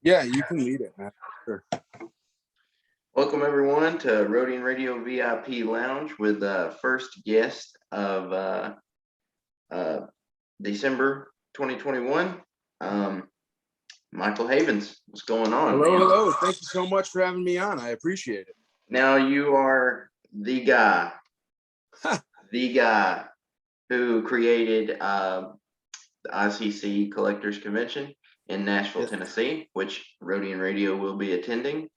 Yeah, you can lead it, man. Sure. Welcome everyone to Rodian Radio VIP Lounge with first guest of uh, December 2021, Michael Havens. What's going on, Hello, man? hello. Thank you so much for having me on. I appreciate it. Now you are the guy who created the ICC Collectors Convention in Nashville, Yes. Tennessee, which Rodian Radio will be attending.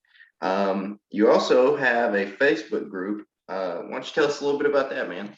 You also have a Facebook group. Why don't you tell us a little bit about that, man?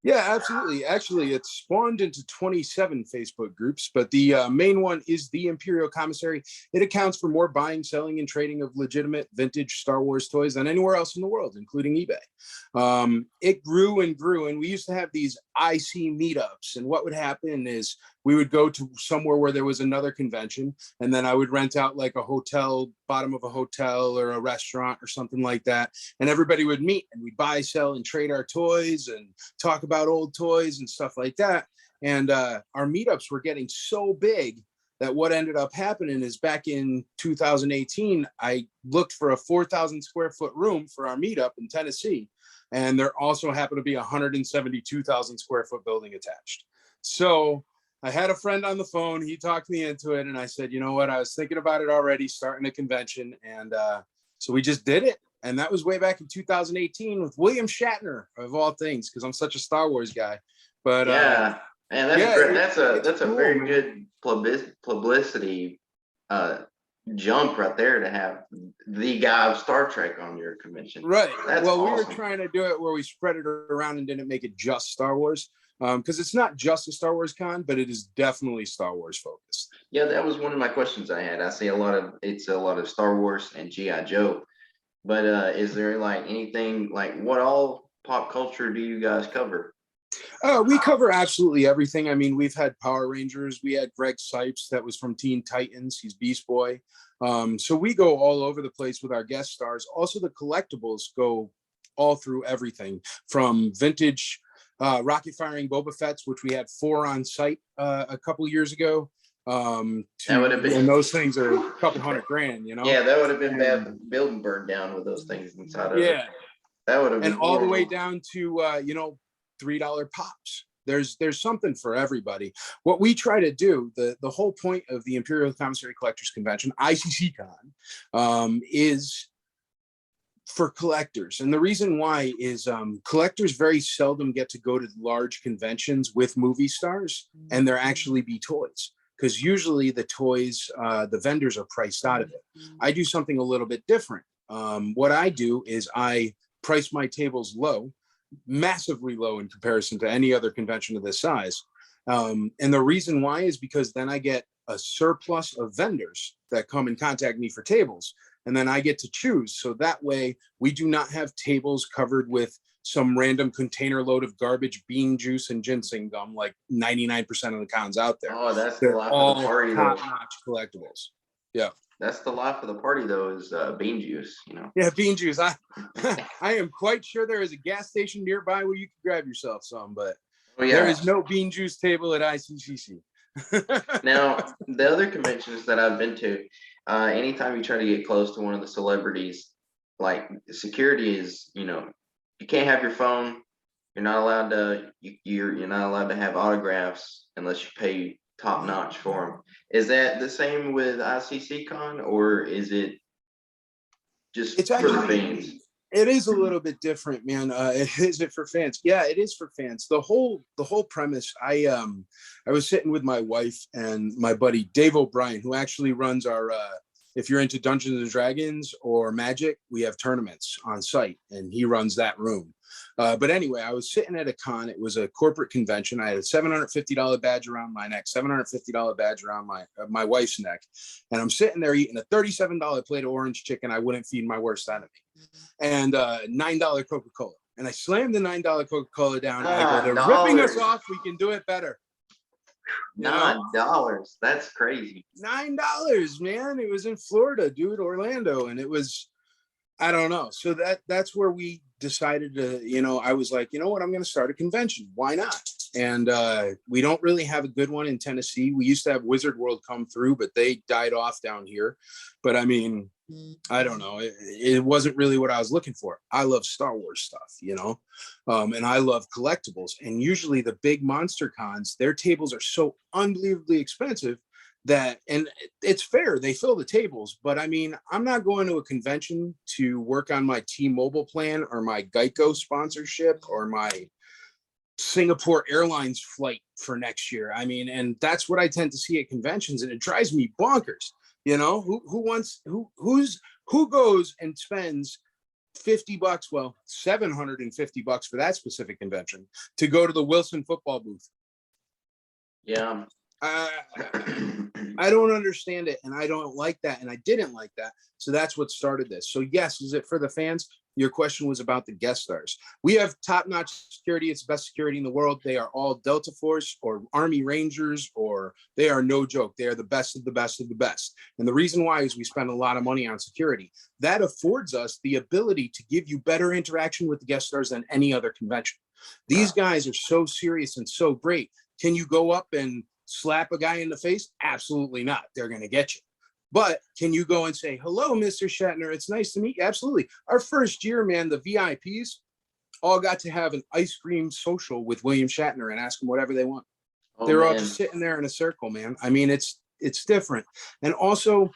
Yeah, absolutely. Actually, it's spawned into 27 Facebook groups, but the main one is the Imperial Commissary. It accounts for more buying, selling, and trading of legitimate vintage Star Wars toys than anywhere else in the world, including eBay. It grew and grew, and we used to have these IC meetups. And what would happen is we would go to somewhere where there was another convention, and then I would rent out like a hotel, bottom of a hotel or a restaurant or something like that. And everybody would meet and we'd buy, sell, and trade our toys and talk about old toys and stuff like that. And our meetups were getting so big that what ended up happening is back in 2018, I looked for a 4,000 square foot room for our meetup in Tennessee. And there also happened to be a 172,000 square foot building attached. So I had a friend on the phone. He talked me into it. And I said, you know what? I was thinking about it already, starting a convention. And so we just did it. And that was way back in 2018 with William Shatner, of all things, because I'm such a Star Wars guy. But yeah, man, that's yeah, great. That's a cool, very man. good publicity jump right there to have the guy of Star Trek on your convention. Right. That's well, awesome. We were trying to do it where we spread it around and didn't make it just Star Wars. Because it's not just a Star Wars con, but it is definitely Star Wars focused. Yeah, that was one of my questions I had. I see a lot of Star Wars and G.I. Joe. But is there like anything like what all pop culture do you guys cover? We cover absolutely everything. I mean, we've had Power Rangers. We had Greg Sipes that was from Teen Titans. He's Beast Boy. So we go all over the place with our guest stars. Also, the collectibles go all through everything from vintage rocket firing Boba Fett's, which we had 4 on site a couple years ago. That would have been, and those things are a couple $100,000, you know. Yeah, that would have been bad. The building burned down with those things inside of it. Yeah, that would have been and all horrible. the way down to $3 pops. There's something for everybody. What we try to do, the whole point of the Imperial Commissary Collectors Convention, ICC Con, is for collectors. And the reason why is collectors very seldom get to go to large conventions with movie stars and there actually be toys. Because usually the toys, the vendors are priced out of it. I do something a little bit different. What I do is I price my tables low, massively low in comparison to any other convention of this size. And the reason why is because then I get a surplus of vendors that come and contact me for tables. And then I get to choose. So that way we do not have tables covered with some random container load of garbage, bean juice, and ginseng gum, like 99% of the cons out there. Oh, that's They're the life all of the party, top-notch collectibles. Yeah. That's the life of the party, though, is bean juice, you know. Yeah, bean juice. I am quite sure there is a gas station nearby where you can grab yourself some, but there is no bean juice table at ICCC. Now, the other conventions that I've been to, anytime you try to get close to one of the celebrities, like security is, you can't have your phone. You're not allowed to. You're not allowed to have autographs unless you pay top notch for them. Is that the same with ICC Con, or is it just for the fans? It is a little bit different, man. Is it for fans? Yeah, it is for fans. The whole premise. I was sitting with my wife and my buddy Dave O'Brien, who actually runs our. If you're into Dungeons and Dragons or Magic, we have tournaments on site, and he runs that room. But anyway, I was sitting at a con. It was a corporate convention. I had a $750 badge around my neck, $750 badge around my wife's neck, and I'm sitting there eating a $37 plate of orange chicken I wouldn't feed my worst enemy, and $9 Coca-Cola. And I slammed the $9 Coca-Cola down. I go, they're ripping us off. We can do it better. $9. That's crazy. $9, man. It was in Florida, dude, Orlando, and it was. I don't know. So that's where we decided to, I was like, you know what, I'm going to start a convention. Why not? And we don't really have a good one in Tennessee. We used to have Wizard World come through, but they died off down here. But I mean, I don't know. It wasn't really what I was looking for. I love Star Wars stuff, you know, and I love collectibles. And usually the big monster cons, their tables are so unbelievably expensive that, and it's fair, they fill the tables. But I mean, I'm not going to a convention to work on my T-Mobile plan or my Geico sponsorship or my Singapore Airlines flight for next year. I mean, and that's what I tend to see at conventions, and it drives me bonkers. You know, who goes and spends $50, well, $750 for that specific convention to go to the Wilson football booth? Yeah. I don't understand it, and I don't like that, and I didn't like that. So that's what started this. So yes, is it for the fans? Your question was about the guest stars. We have top-notch security. It's the best security in the world. They are all Delta Force or Army Rangers, or they are no joke. They are the best of the best of the best. And the reason why is we spend a lot of money on security. That affords us the ability to give you better interaction with the guest stars than any other convention. These guys are so serious and so great. Can you go up and slap a guy in the face? Absolutely not. They're going to get you. But can you go and say, hello, Mr. Shatner, it's nice to meet you? Absolutely. Our first year, man, the VIPs all got to have an ice cream social with William Shatner and ask him whatever they want. They're all just sitting there in a circle, man. I mean, it's different. And also,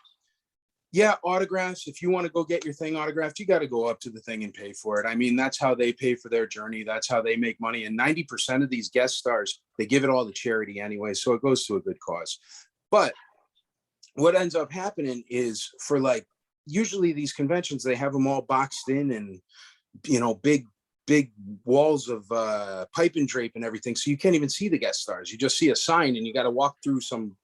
yeah, autographs. If you want to go get your thing autographed, you got to go up to the thing and pay for it. I mean, that's how they pay for their journey. That's how they make money. And 90% of these guest stars, they give it all to charity anyway. So it goes to a good cause. But what ends up happening is, for like, usually these conventions, they have them all boxed in and, you know, big walls of pipe and drape and everything. So you can't even see the guest stars. You just see a sign and you got to walk through some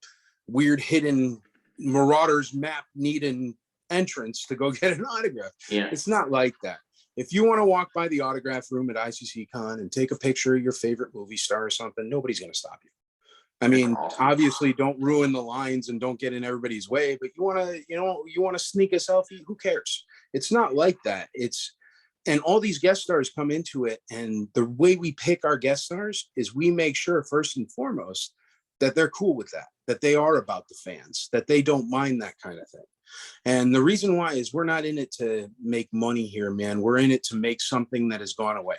weird hidden Marauders map needing entrance to go get an autograph. Yeah. It's not like that. If you want to walk by the autograph room at ICC Con and take a picture of your favorite movie star or something, nobody's going to stop you. I mean, obviously don't ruin the lines and don't get in everybody's way, but you want to sneak a selfie, who cares? It's not like that. And all these guest stars come into it. And the way we pick our guest stars is we make sure, first and foremost, that they're cool with that they are about the fans, that they don't mind that kind of thing. And the reason why is we're not in it to make money here, man. We're in it to make something that has gone away.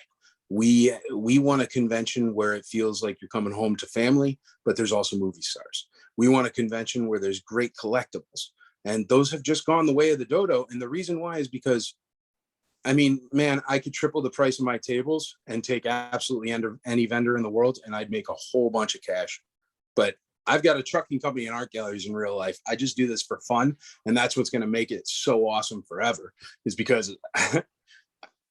We want a convention where it feels like you're coming home to family, but there's also movie stars. We want a convention where there's great collectibles, and those have just gone the way of the dodo. And the reason why is because, I mean, man, I could triple the price of my tables and take absolutely any vendor in the world, and I'd make a whole bunch of cash. But I've got a trucking company and art galleries in real life. I just do this for fun, and that's what's going to make it so awesome forever, is because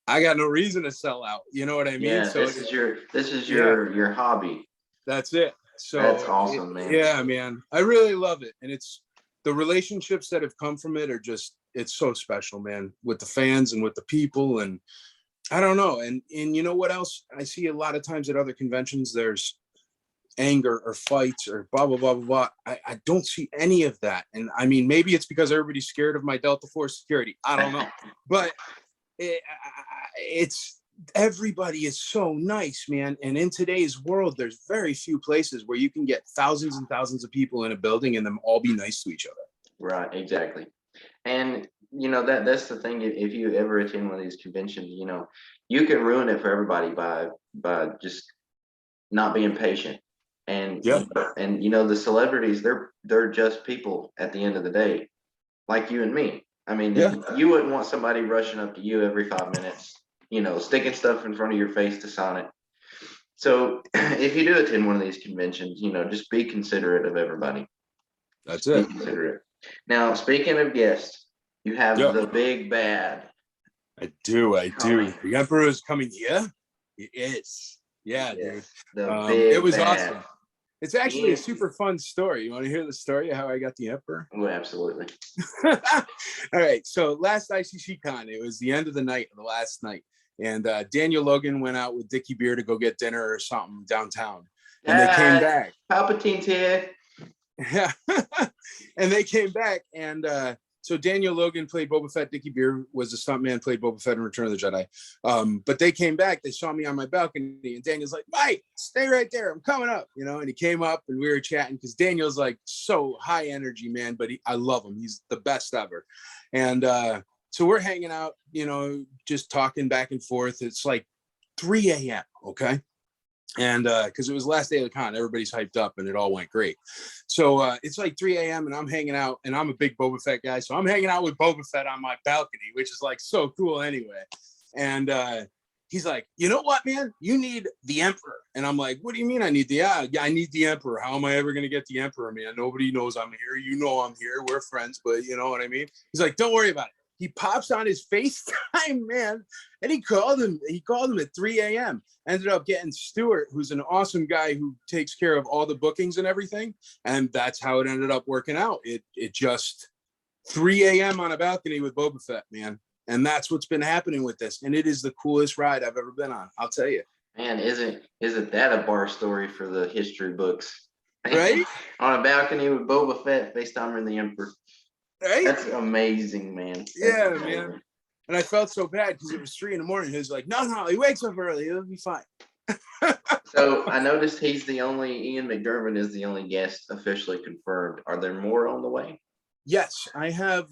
I got no reason to sell out. You know what I mean? Yeah, so this is your hobby. That's it. So that's awesome, man. Yeah, man. I really love it. And it's the relationships that have come from it are just, it's so special, man, with the fans and with the people. And I don't know. And you know what else? I see a lot of times at other conventions, there's anger or fights or blah, blah, blah, blah, blah. I don't see any of that. And I mean, maybe it's because everybody's scared of my Delta Force security. I don't know. But it's everybody is so nice, man. And in today's world, there's very few places where you can get thousands and thousands of people in a building and them all be nice to each other. Right, exactly. And you know, that's the thing. If you ever attend one of these conventions, you know, you can ruin it for everybody by just not being patient. And yeah, and you know, the celebrities, they're just people at the end of the day, like you and me. I mean, yeah, you wouldn't want somebody rushing up to you every 5 minutes, you know, sticking stuff in front of your face to sign it. So if you do attend one of these conventions, you know, just be considerate of everybody. That's Be it. considerate. Now, speaking of guests, you have the big bad. I do. The Emperor is coming here. It is. Yeah, yes, dude. It was awesome. It's actually a super fun story. You want to hear the story of how I got the Emperor? Oh, absolutely. All right. So last ICC Con, it was the end of the night, the last night. And Daniel Logan went out with Dickie Beer to go get dinner or something downtown. And they came back. Palpatine's here. Yeah. And they came back, and So Daniel Logan played Boba Fett. Dickie Beer was the stuntman, played Boba Fett in Return of the Jedi. But they came back. They saw me on my balcony, and Daniel's like, Mike, stay right there. I'm coming up, And he came up, and we were chatting because Daniel's like so high energy, man. But I love him. He's the best ever. And so we're hanging out, just talking back and forth. It's like 3 a.m. Okay. And because it was the last day of the con, everybody's hyped up and it all went great. So it's like 3 a.m. and I'm hanging out, and I'm a big Boba Fett guy. So I'm hanging out with Boba Fett on my balcony, which is like so cool anyway. And he's like, you know what, man? You need the Emperor. And I'm like, what do you mean I need I need the Emperor. How am I ever going to get the Emperor, man? Nobody knows I'm here. I'm here. We're friends, but you know what I mean? He's like, don't worry about it. He pops on his FaceTime, man, and he called him at 3 a.m. Ended up getting Stuart, who's an awesome guy who takes care of all the bookings and everything. And that's how it ended up working out. It just 3 a.m. on a balcony with Boba Fett, man. And that's what's been happening with this. And it is the coolest ride I've ever been on. I'll tell you. Man, isn't that a bar story for the history books? Right? On a balcony with Boba Fett, FaceTiming the Emperor. Right? That's amazing, man. That's amazing. Man. And I felt so bad because it was 3 a.m. He was like, no, he wakes up early. It'll be fine. So I noticed Ian McDiarmid is the only guest officially confirmed. Are there more on the way? Yes, I have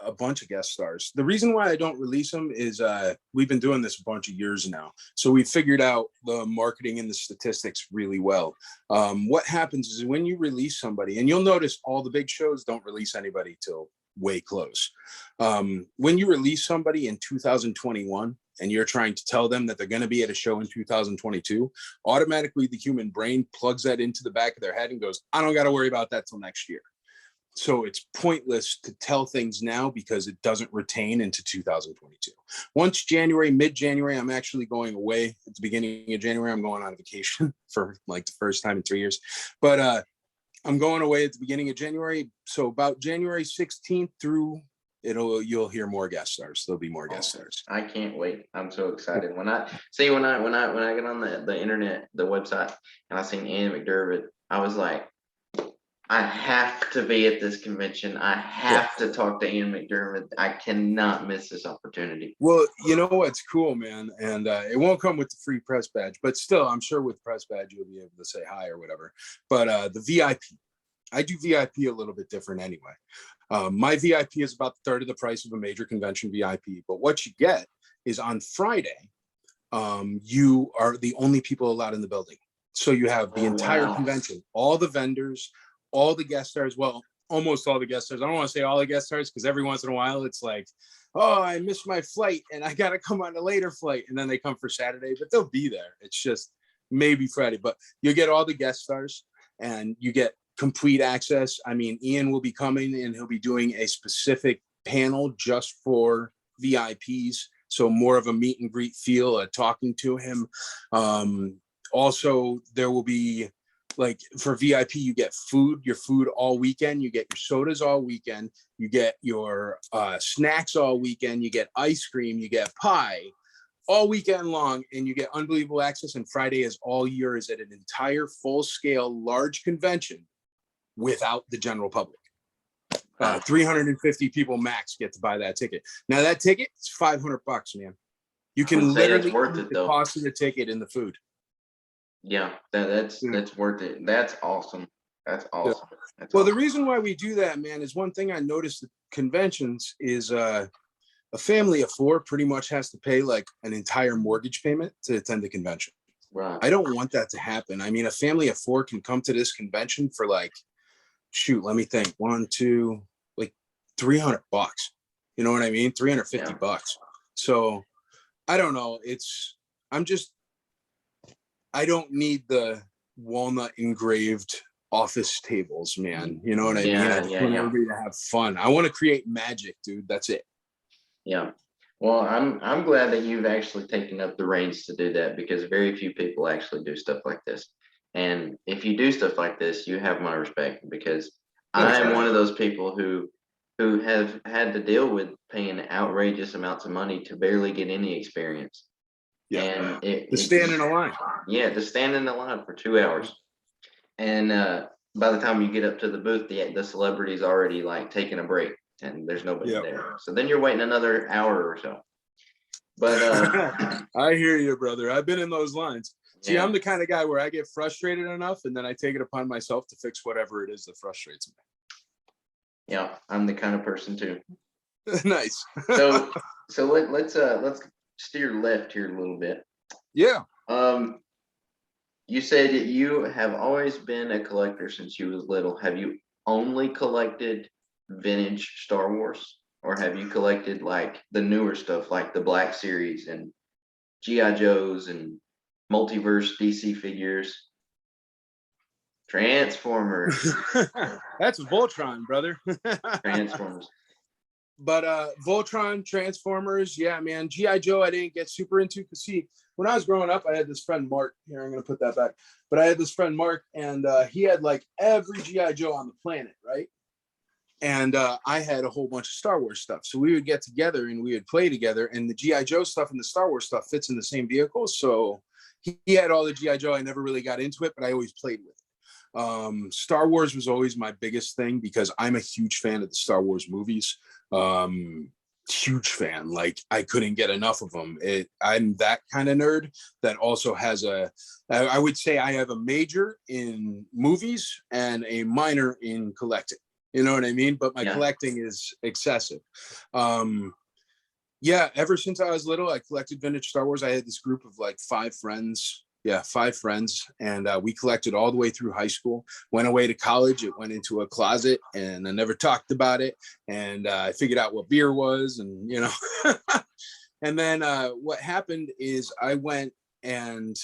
a bunch of guest stars. The reason why I don't release them is we've been doing this a bunch of years now. So we figured out the marketing and the statistics really well. What happens is when you release somebody, and you'll notice all the big shows don't release anybody till way close. When you release somebody in 2021 and you're trying to tell them that they're going to be at a show in 2022, automatically the human brain plugs that into the back of their head and goes, I don't got to worry about that till next year. So it's pointless to tell things now because it doesn't retain into 2022. Once mid-January, I'm actually going away. At the beginning of January, I'm going on vacation for like the first time in 3 years. But I'm going away at the beginning of January. So about January 16th through, you'll hear more guest stars. There'll be more guest stars. I can't wait. I'm so excited. When I get on the internet, the website, and I seen Ian McDiarmid, I was like, I have to be at this convention. I have to talk to Ian McDiarmid. I cannot miss this opportunity. Well, you know what's cool, man, and it won't come with the free press badge, but still, I'm sure with press badge you'll be able to say hi or whatever. But the VIP, I do VIP a little bit different anyway. My VIP is about a third of the price of a major convention VIP, but what you get is on Friday, you are the only people allowed in the building. So you have the entire convention, all the vendors, all the guest stars, well, almost all the guest stars. I don't want to say all the guest stars because every once in a while it's like, oh, I missed my flight and I got to come on a later flight. And then they come for Saturday, but they'll be there. It's just maybe Friday, but you'll get all the guest stars and you get complete access. I mean, Ian will be coming and he'll be doing a specific panel just for VIPs. So more of a meet and greet feel, talking to him. Also, there will be, like for VIP, you get your food all weekend. You get your sodas all weekend. You get your snacks all weekend. You get ice cream. You get pie all weekend long, and you get unbelievable access. And Friday is all yours at an entire full-scale large convention without the general public. 350 people max get to buy that ticket. Now that ticket is $500, man. You can literally worth it, the cost of the ticket and the food. Yeah, that's worth it. That's awesome. That's awesome. Yeah. Well, the reason why we do that, man, is one thing I noticed at conventions is a family of 4 pretty much has to pay like an entire mortgage payment to attend the convention. Right. I don't want that to happen. I mean, a family of 4 can come to this convention for like, let me think, 1, 2, like $300. You know what I mean? $350. So I don't know. I don't need the walnut engraved office tables, man. You know what I mean? I just want everybody to have fun. I want to create magic, dude. That's it. Yeah. Well, I'm glad that you've actually taken up the reins to do that because very few people actually do stuff like this. And if you do stuff like this, you have my respect because I am one of those people who have had to deal with paying outrageous amounts of money to barely get any experience. Yeah, and to stand in a line. Yeah, to stand in the line for 2 hours, and by the time you get up to the booth, the celebrity's already like taking a break. and there's nobody there. So then you're waiting another hour or so. But I hear you, brother. I've been in those lines. See, yeah. I'm the kind of guy where I get frustrated enough, and then I take it upon myself to fix whatever it is that frustrates me. Yeah, I'm the kind of person too. Nice. So let's steer left here a little bit. Yeah. You said that you have always been a collector since you was little. Have you only collected vintage Star Wars, or have you collected like the newer stuff, like the Black Series and GI Joes and multiverse DC figures, Transformers? That's Voltron, brother. Transformers. But Voltron, Transformers, yeah, man. GI Joe, I didn't get super into, because see, when I was growing up, I had this friend Mark. Here, I'm gonna put that back. But I had this friend Mark, and he had like every GI Joe on the planet, right? And I had a whole bunch of Star Wars stuff. So we would get together and we would play together. And the GI Joe stuff and the Star Wars stuff fits in the same vehicle. So he had all the GI Joe. I never really got into it, but I always played with it. Star Wars was always my biggest thing because I'm a huge fan of the Star Wars movies. Huge fan. Like, I couldn't get enough of them. I'm that kind of nerd that also has I would say I have a major in movies and a minor in collecting. You know what I mean? But my collecting is excessive. Yeah, ever since I was little, I collected vintage Star Wars. I had this group of like 5 friends. Yeah, 5 friends. And we collected all the way through high school. Went away to college. It went into a closet and I never talked about it. And I figured out what beer was, and, you know. And then what happened is I went, and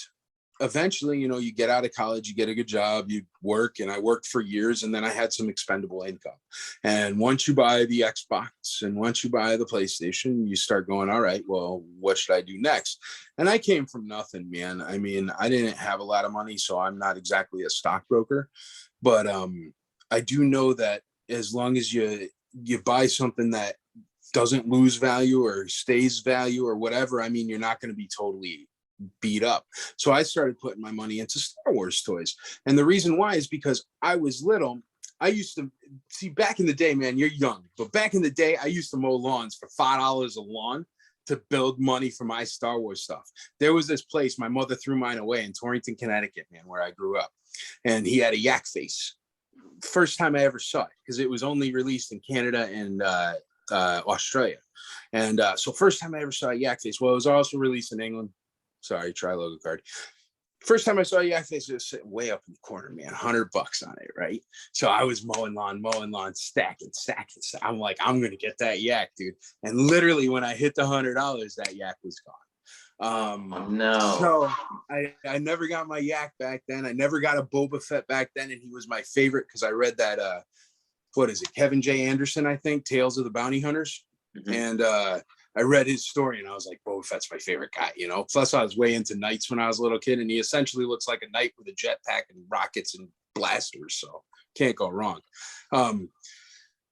eventually, you know, you get out of college, you get a good job, you work, and I worked for years, and then I had some expendable income. And once you buy the Xbox and once you buy the PlayStation, you start going, all right, well, what should I do next? And I came from nothing, man. I mean, I didn't have a lot of money, so I'm not exactly a stockbroker, but I do know that as long as you buy something that doesn't lose value or stays value or whatever, I mean, you're not going to be totally beat up. So I started putting my money into Star Wars toys. And the reason why is because I was little. I used to see, back in the day, man, you're young, but back in the day, I used to mow lawns for $5 a lawn to build money for my Star Wars stuff. There was this place, my mother threw mine away in Torrington, Connecticut, man, where I grew up. And he had a yak face. First time I ever saw it, because it was only released in Canada and Australia. And so first time I ever saw a yak face. Well, it was also released in England. Sorry, try logo card. First time I saw yak face, it was sitting way up in the corner, man, $100 on it, right? So I was mowing lawn, stacking. I'm like, I'm gonna get that yak, dude. And literally, when I hit the $100, that yak was gone. No. So I never got my yak back then. I never got a Boba Fett back then, and he was my favorite because I read that what is it, Kevin J. Anderson, I think, Tales of the Bounty Hunters, and I read his story and I was like, Boba Fett's my favorite guy, you know? Plus I was way into knights when I was a little kid, and he essentially looks like a knight with a jetpack and rockets and blasters. So can't go wrong.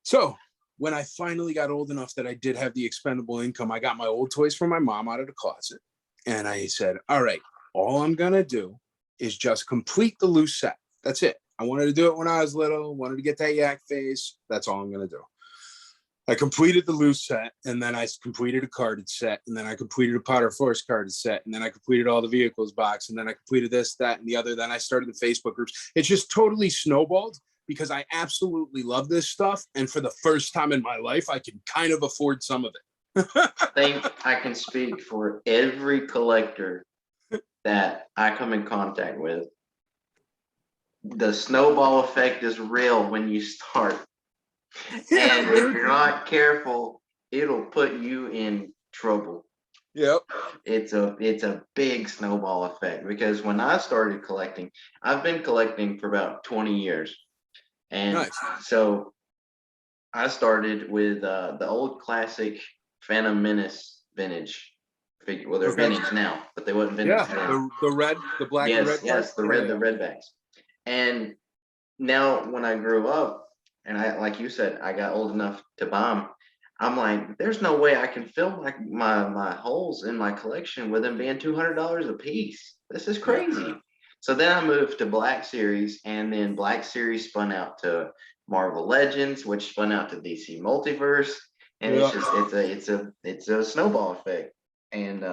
So when I finally got old enough that I did have the expendable income, I got my old toys from my mom out of the closet. And I said, all right, all I'm going to do is just complete the loose set. That's it. I wanted to do it when I was little, wanted to get that yak face. That's all I'm going to do. I completed the loose set, and then I completed a carded set, and then I completed a Potter Force carded set, and then I completed all the vehicles box, and then I completed this, that, and the other. Then I started the Facebook groups. It's just totally snowballed because I absolutely love this stuff. And for the first time in my life, I can kind of afford some of it. I think I can speak for every collector that I come in contact with. The snowball effect is real when you start. And if you're not careful, it'll put you in trouble. Yep. It's a big snowball effect, because when I started collecting, I've been collecting for about 20 years. And nice. So I started with the old classic Phantom Menace vintage figure. Well, they're vintage now, but they wasn't vintage then. The red, the black and red. Yes, the red backs. And now when I grew up, and I, like you said, I got old enough to buy them, I'm like, there's no way I can fill my holes in my collection with them being $200 a piece. This is crazy. So then I moved to Black Series, and then Black Series spun out to Marvel Legends, which spun out to DC Multiverse, and Yeah. it's a snowball effect. And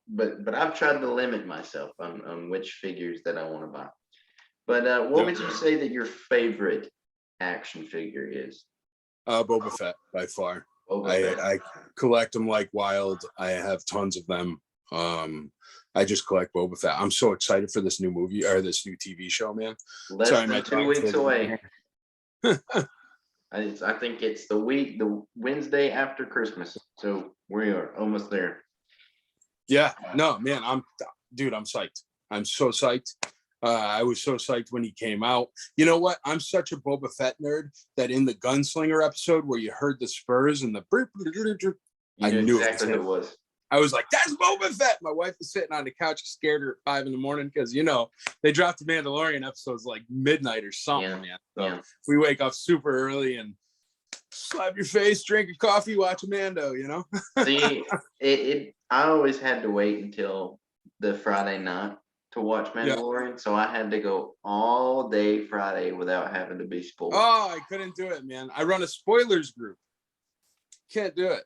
but I've tried to limit myself on which figures that I want to buy. But what would you say that your favorite action figure is? Boba Fett by far. Boba Fett. I collect them like wild. I have tons of them. I just collect Boba Fett. I'm so excited for this new movie or this new TV show, man. Less than 2 weeks away. I think it's the Wednesday after Christmas. So we are almost there. Yeah, no, man, I'm psyched. I'm so psyched. I was so psyched when he came out. You know what? I'm such a Boba Fett nerd that in the Gunslinger episode where you heard the spurs and the I knew exactly who it was. I was like, that's Boba Fett. My wife was sitting on the couch, scared her at 5 a.m. because, you know, they dropped the Mandalorian episodes like midnight or something, man. So we wake up super early and slap your face, drink a coffee, watch a Mando, you know? See, I always had to wait until the Friday night to watch Mandalorian. So I had to go all day Friday without having to be spoiled. Oh, I couldn't do it, man. I run a spoilers group. Can't do it.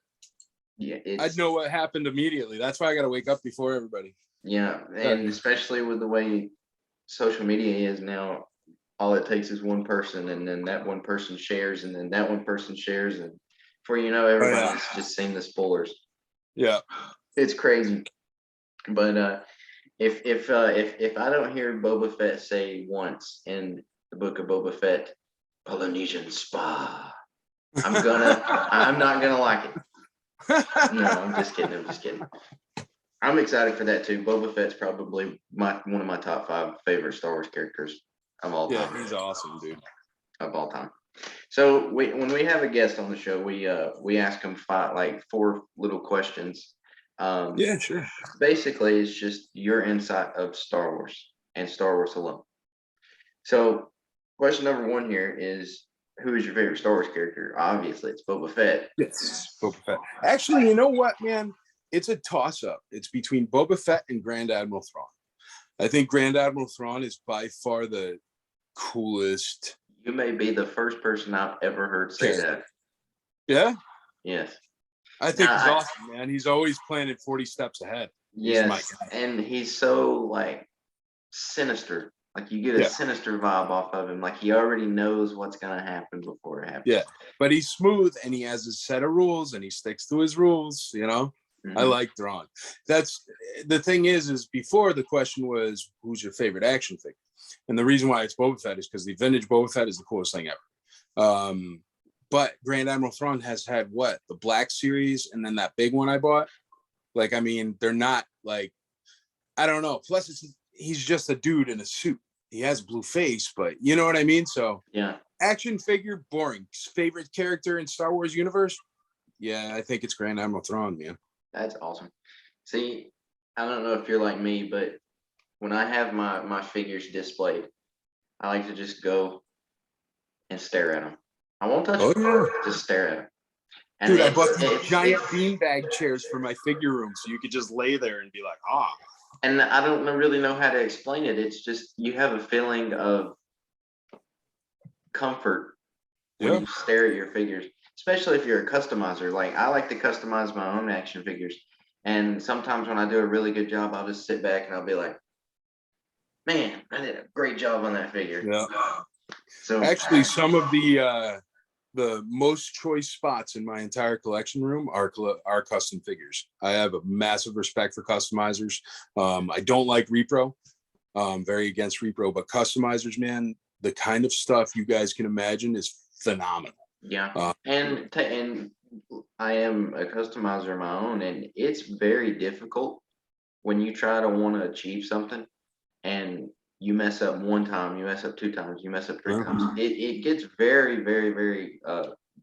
Yeah, I'd know what happened immediately. That's why I got to wake up before everybody. Yeah, and especially with the way social media is now, all it takes is one person, and then that one person shares, and then that one person shares, and before you know, everybody's just seen the spoilers. Yeah, it's crazy. But if I don't hear Boba Fett say once in the book of Boba Fett, Polynesian spa, I'm not gonna like it. No, I'm just kidding. I'm excited for that too. Boba Fett's probably one of my top 5 favorite Star Wars characters of all time. Yeah, he's awesome, dude. Of all time. So when we have a guest on the show, we ask them 4 little questions. Yeah, sure. Basically, it's just your insight of Star Wars and Star Wars alone. So, question number 1 here is, who is your favorite Star Wars character? Obviously, it's Boba Fett. Yes, Boba Fett. Actually, you know what, man? It's a toss-up. It's between Boba Fett and Grand Admiral Thrawn. I think Grand Admiral Thrawn is by far the coolest. You may be the first person I've ever heard say that. Yeah? Yes. I think he's awesome, man. He's always planning 40 steps ahead. Yes, and he's so, sinister. You get a sinister vibe off of him. He already knows what's going to happen before it happens. Yeah, but he's smooth, and he has his set of rules, and he sticks to his rules, you know? Mm-hmm. I like Thrawn. That's the thing is before the question was, who's your favorite action figure? And the reason why it's Boba Fett is because the vintage Boba Fett is the coolest thing ever. But Grand Admiral Thrawn has had what? The Black Series, and then that big one I bought. They're not I don't know. Plus, he's just a dude in a suit. He has a blue face, but you know what I mean? So yeah. Action figure, boring. Favorite character in Star Wars universe? Yeah, I think it's Grand Admiral Thrawn, man. That's awesome. See, I don't know if you're like me, but when I have my figures displayed, I like to just go and stare at them. I won't touch them, just stare at them. And dude, I bought these giant beanbag chairs for my figure room, so you could just lay there and be like, ah. And I don't really know how to explain it. It's just you have a feeling of comfort when you stare at your figures, especially if you're a customizer. I like to customize my own action figures. And sometimes when I do a really good job, I'll just sit back and I'll be like, man, I did a great job on that figure. Yeah. So actually, some of the most choice spots in my entire collection room are custom figures. I have a massive respect for customizers. I don't like repro. Very against repro, but customizers, man, the kind of stuff you guys can imagine is phenomenal. Yeah. And I am a customizer of my own, and it's very difficult when you try to want to achieve something and you mess up 1 time, you mess up 2 times, you mess up 3 times. It gets very, very, very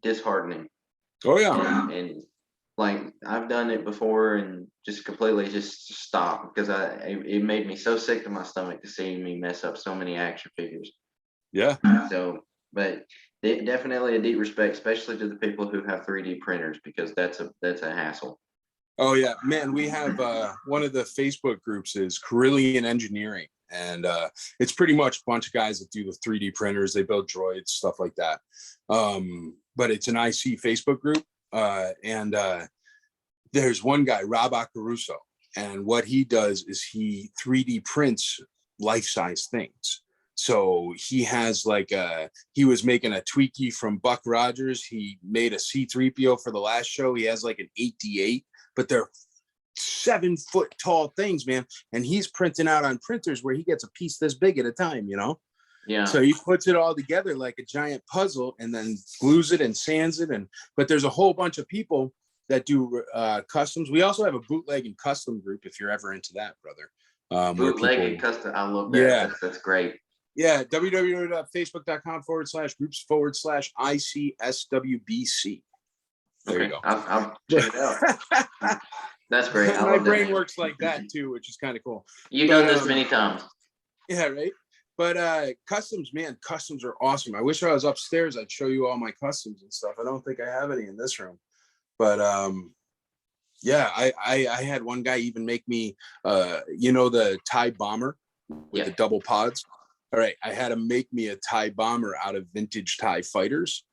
disheartening. Oh yeah. And I've done it before and just completely just stopped because it made me so sick to my stomach to see me mess up so many action figures. Yeah. So, but definitely a deep respect, especially to the people who have 3D printers, because that's a hassle. Oh yeah, man. We have one of the Facebook groups is Carillion Engineering, And it's pretty much a bunch of guys that do the 3D printers. They build droids, stuff like that. But it's an IC Facebook group. And there's one guy, Rob Caruso. And what he does is he 3D prints life-size things. So he has like he was making a Twiki from Buck Rogers. He made a C-3PO for the last show. He has like an 8D8, but they're 7-foot tall things, man. And he's printing out on printers where he gets a piece this big at a time, you know? Yeah. So he puts it all together like a giant puzzle and then glues it and sands it. But there's a whole bunch of people that do customs. We also have a bootleg and custom group if you're ever into that, brother. Bootleg and custom. I love that. Yeah. That's great. Yeah, www.facebook.com/groups/ICSWBC. There you go. I'll check it out. That's great. My brain works like that too, which is kind of cool. You've done this many times. Yeah, right. But customs, man, customs are awesome. I wish I was upstairs. I'd show you all my customs and stuff. I don't think I have any in this room. But yeah, I had one guy even make me, the TIE bomber with the double pods. All right, I had him make me a TIE bomber out of vintage TIE fighters.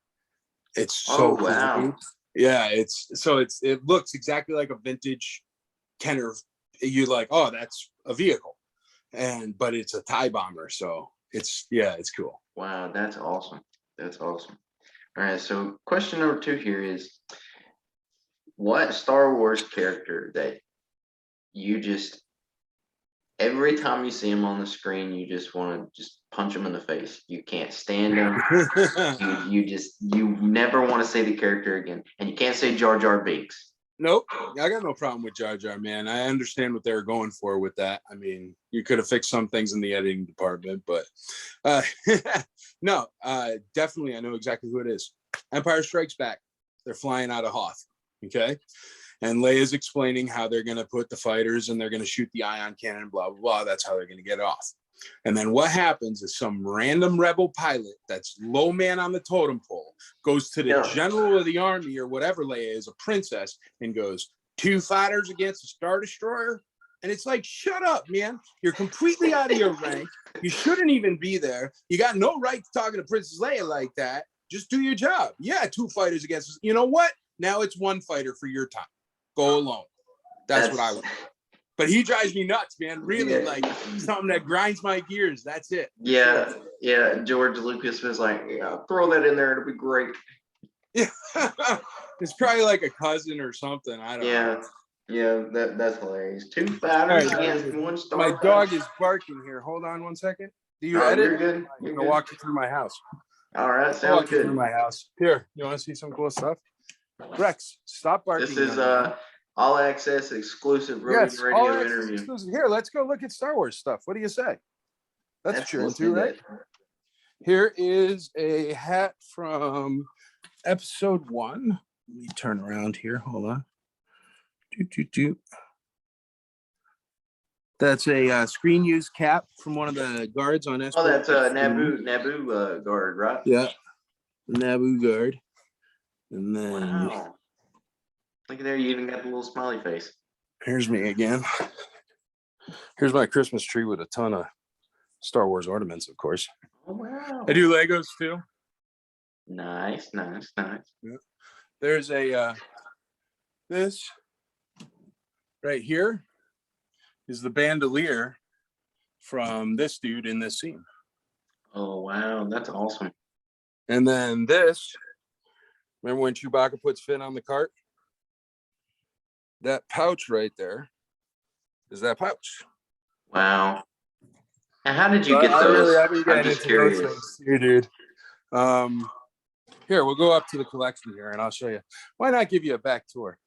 It's so cool. Dude. Yeah, it looks exactly like a vintage Kenner. You're like, oh, that's a vehicle, but it's a TIE bomber, so it's cool. Wow, that's awesome. That's awesome. All right, so question number 2 here is, what Star Wars character that you just, every time you see him on the screen, you just want to just punch him in the face? You can't stand him. you never want to say the character again. And you can't say Jar Jar Binks. Nope. I got no problem with Jar Jar, man. I understand what they were going for with that. I mean, you could have fixed some things in the editing department, but no, definitely I know exactly who it is. Empire Strikes Back. They're flying out of Hoth. Okay. And Leia's explaining how they're going to put the fighters and they're going to shoot the ion cannon, blah, blah, blah. That's how they're going to get off. And then what happens is some random rebel pilot that's low man on the totem pole goes to the general of the army or whatever Leia is, a princess, and goes, 2 fighters against a Star Destroyer? And it's like, shut up, man. You're completely out of your rank. You shouldn't even be there. You got no right to talking to Princess Leia like that. Just do your job. Yeah, 2 fighters against us. You know what? Now it's 1 fighter for your time. Go alone. That's what I want. But he drives me nuts, man. Really, like something that grinds my gears. That's it. Yeah, yeah. George Lucas was like, yeah, throw that in there. It'll be great. Yeah. It's probably like a cousin or something. I don't know. Yeah, that's hilarious. 2 fighters against 1 Star. My dog is barking here. Hold on 1 second. Do you edit? You're good. I'm going to walk you through my house. All right, sounds good. Through my house. Here, you want to see some cool stuff? Rex, stop barking. This is all access exclusive radio interview. Exclusive. Here, let's go look at Star Wars stuff. What do you say? That's what you're into, right? Here is a hat from episode 1. Let me turn around here. Hold on. That's a screen use cap from one of the guards on S. Oh, that's a Naboo guard, right? Yeah, the Naboo guard. And then wow. Look at there, you even got the little smiley face. Here's me again. Here's my Christmas tree with a ton of Star Wars ornaments, of course. Oh wow. I do Legos too. Nice. Yeah. There's a this right here is the bandolier from this dude in this scene. Oh wow, that's awesome. And then this, remember when Chewbacca puts Finn on the cart? That pouch right there is that pouch. Wow. And how did you get those? I'm just curious. Here, dude. Here, we'll go up to the collection here and I'll show you. Why not give you a back tour?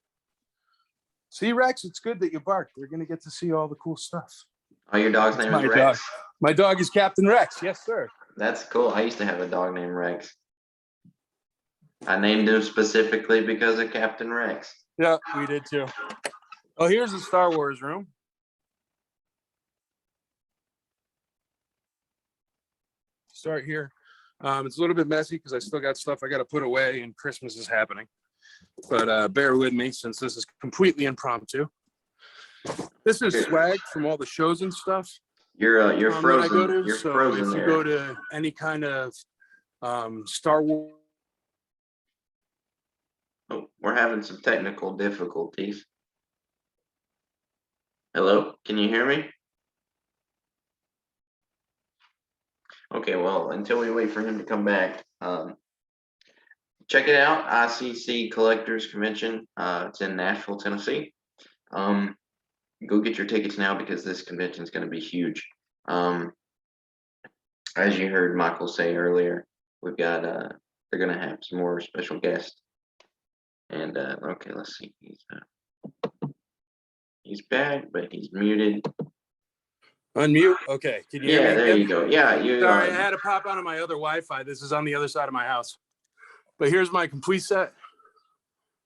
See, Rex, it's good that you barked. We're going to get to see all the cool stuff. Oh, your dog's name is Rex? Dog. My dog is Captain Rex. Yes, sir. That's cool. I used to have a dog named Rex. I named him specifically because of Captain Rex. Yeah, we did too. Oh, here's the Star Wars room. Start here. It's a little bit messy because I still got stuff I got to put away and Christmas is happening. But bear with me since this is completely impromptu. This is swag from all the shows and stuff. You're that I go frozen. to. You're So frozen if you there. go to any kind of Star Wars. Oh, we're having some technical difficulties. Hello, can you hear me? Okay, well, until we wait for him to come back, check it out, ICC Collectors Convention. It's in Nashville, Tennessee. Go get your tickets now because this convention is going to be huge. As you heard Michael say earlier, we've got they're going to have some more special guests. And okay, let's see. He's back, but he's muted. Unmute. Okay. Can you hear Yeah, me? there Yep. you go. Yeah, you. Sorry, I had to pop onto my other Wi-Fi. This is on the other side of my house. But here's my complete set.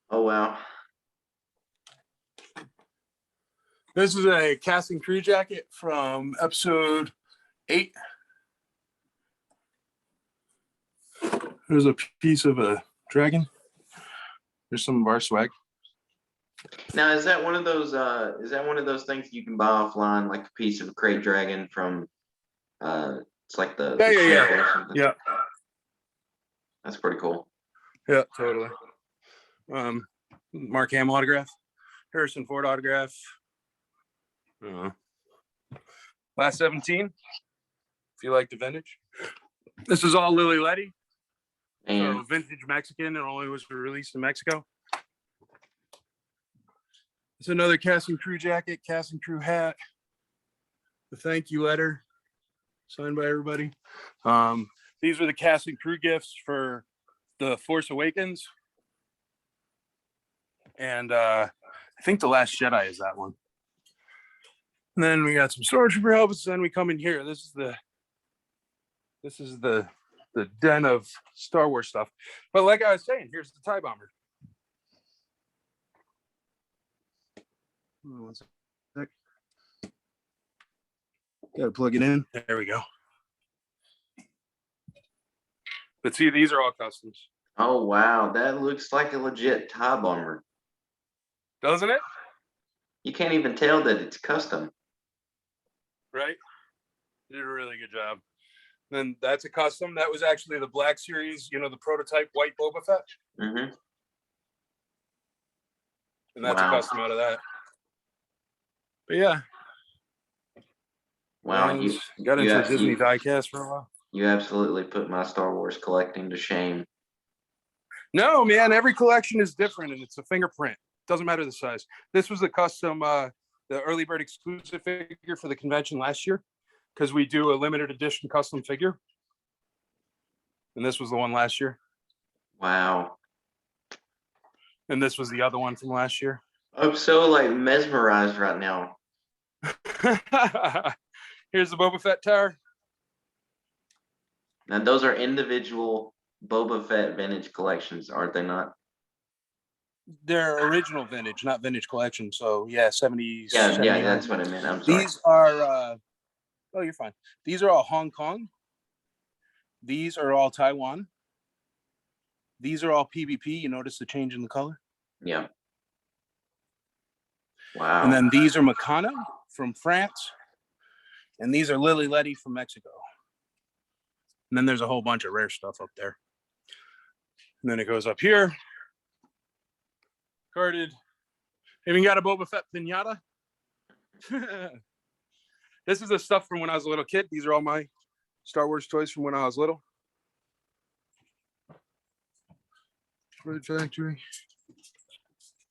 Oh wow. This is a casting crew jacket from episode 8. There's a piece of a dragon. There's some of our swag. Now, is that one of those? Is that one of those things you can buy offline, like a piece of a crate dragon from? It's like the Yeah. or something? Yeah. That's pretty cool. Yeah, totally. Mark Hamill autograph, Harrison Ford autograph. Last 17. If you like the vintage, this is all Lily Letty. And So vintage Mexican. It only was released in Mexico. It's another casting crew jacket, casting crew hat, the thank you letter signed by everybody. These were the casting crew gifts for the Force Awakens. And I think the Last Jedi is that one. And then we got some Stormtrooper helmets. Then we come in here. This is the den of Star Wars stuff. But like I was saying, here's the TIE Bomber. One sec. Got to plug it in. There we go. But see, these are all customs. oh wow, that looks like a legit TIE bomber. Doesn't it? You can't even tell that it's custom. Right? Did a really good job. Then that's a custom. That was actually the Black Series, the prototype white Boba Fett. Mm-hmm. And that's Wow. a custom out of that. But yeah. Wow, you got into you- Disney you- diecast for a while. You absolutely put my Star Wars collecting to shame. No, man, every collection is different and it's a fingerprint. Doesn't matter the size. This was the custom, the early bird exclusive figure for the convention last year because we do a limited edition custom figure. And this was the one last year. Wow. And this was the other one from last year. I'm so like mesmerized right now. Here's the Boba Fett tower. Now those are individual Boba Fett vintage collections, aren't they not? They're original vintage, not vintage collection. So yeah, 70s. Yeah, 79. that's what I meant. I'm sorry. These are oh, you're fine. These are all Hong Kong. These are all Taiwan. These are all PVP. You notice the change in the color? Yeah. Wow. And then these are Meccano from France. And these are Lily Letty from Mexico. And then there's a whole bunch of rare stuff up there. And then it goes up here. Carded. Even got a Boba Fett pinata. This is the stuff from when I was a little kid. These are all my Star Wars toys from when I was little. Red Factory.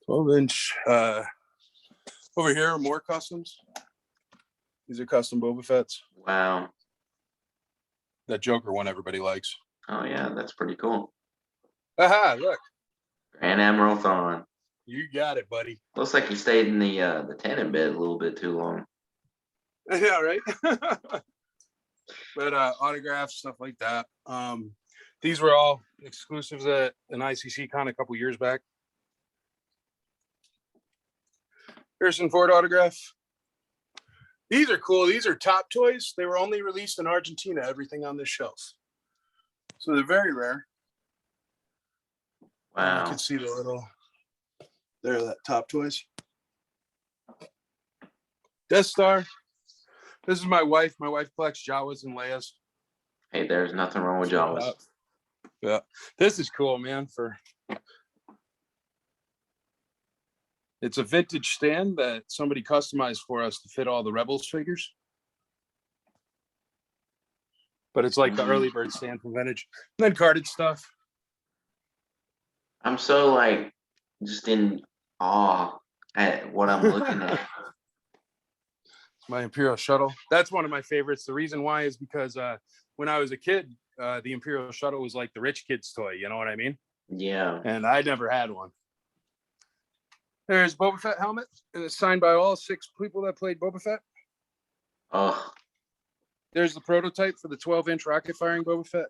12-inch. Over here are more customs. These are custom Boba Fett's. Wow. That Joker one everybody likes. Oh yeah, that's pretty cool. Aha, look. Grand Admiral Thrawn. You got it, buddy. Looks like he stayed in the tanning bed a little bit too long. Yeah, right. But autographs, stuff like that. These were all exclusives at an ICC con a couple years back. Harrison Ford autograph. These are cool. These are top toys. They were only released in Argentina, everything on this shelf. So they're very rare. Wow. You can see the little, there, that top toys. Death Star. This is my wife. My wife collects Jawas and Leias. Hey, there's nothing wrong with Jawas. Yeah, this is cool, man. It's a vintage stand that somebody customized for us to fit all the Rebels figures. But it's like the early bird stand from vintage. And then carded stuff. I'm so like just in awe at what I'm looking at. My Imperial Shuttle. That's one of my favorites. The reason why is because when I was a kid, the Imperial Shuttle was like the rich kid's toy. You know what I mean? Yeah. And I never had one. There's Boba Fett helmet, and it's signed by all 6 people that played Boba Fett. Oh. There's the prototype for the 12-inch rocket firing Boba Fett.